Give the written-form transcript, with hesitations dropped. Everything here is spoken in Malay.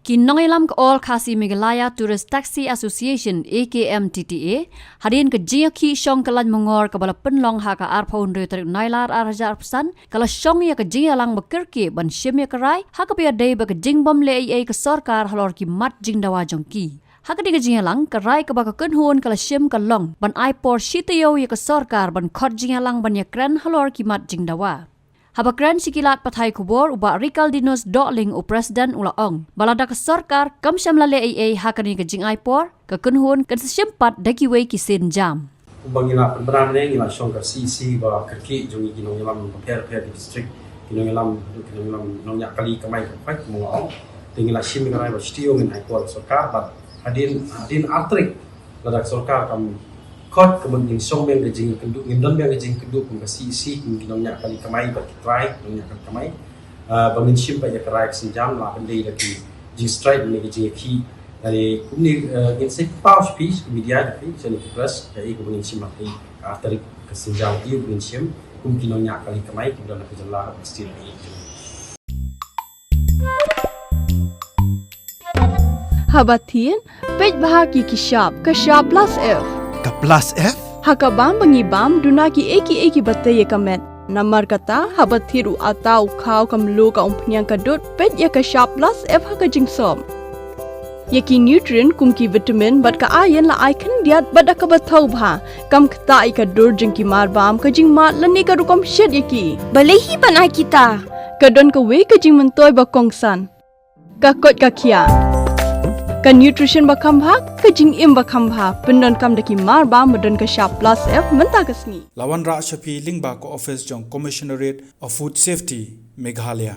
Kinongilam ke all kasi Meghalaya Tourist Taxi Association AKMTTA hadirin ke jingaki syong kelan mengor ke bala penlong haka arpaun reuterik nailar arajar pesan kalau syong ya ke Jingïalang bekerki ban Shim ya kerai haka pia day ba ke jingbom le ke Sorkar halor ki mat jingdawa jongki. Haka di ke Jingïalang kerai ke baka kenhun kalau Shim ke long ban Aipor Taïew ya ke Sorkar ban Khot Jingïalang ban ya kren halor ki mat jingdawa. Habakran sikilat patai kubor uba rikal dinos doling u presiden ula ong. Balada ke Sorkar kam syamlale hakani ke jing Aipor ke kenhun ke sesempat da Kiwei ki Sienjam. Ubangila penberane ngila syong ke CC ba kerki jungi Jingïalang per district Jingïalang nongyak kali kamai ke mongong tinggal Shim ngarai ba Taïew ngin Aipor Sorkar ba hadin atrik ladak Sorkar kam Khot kemudian Shillong Mail ke jing kenduk ngindon yang ke jing kenduk ke CC nongyak kali kamai ba try nongyak kali kamai bangun Shim ba ya kerai Sienjam la pendai lagi jing straight ni ke jing ki dari kumni ngin se paus piece media de seni press kai kemudian Shim ba atrik ke Sienjam dia kemudian Shim kumki nongyak kali kamai kemudian ke jela still ni Habatin pej bahagi ki shop plus F Ka plus F? Hakabam bangibam dunaki eki batay kamet. Namar kata habathiru atau kau kamlu ka umpnyang kadut pet ya ka shop plus F haka jingsom. Yaki nutrient kumki vitamin bat ka ayan la icon diat bat ka bathau bha kam kta ka dur jingki marbam ka jing mat lani ka rukom shed yaki. Balehi panai kita. Kadon ka we ka jing mentoy ba kongsan. Ka kot ka kia. Ka nutrition bakam bha ka jing im bakam bha pendon kam daki mar ba medon ka shop plus F menta kasni Lawan Ra Shapi Lingba ko office jong Commissionerate of Food Safety Meghalaya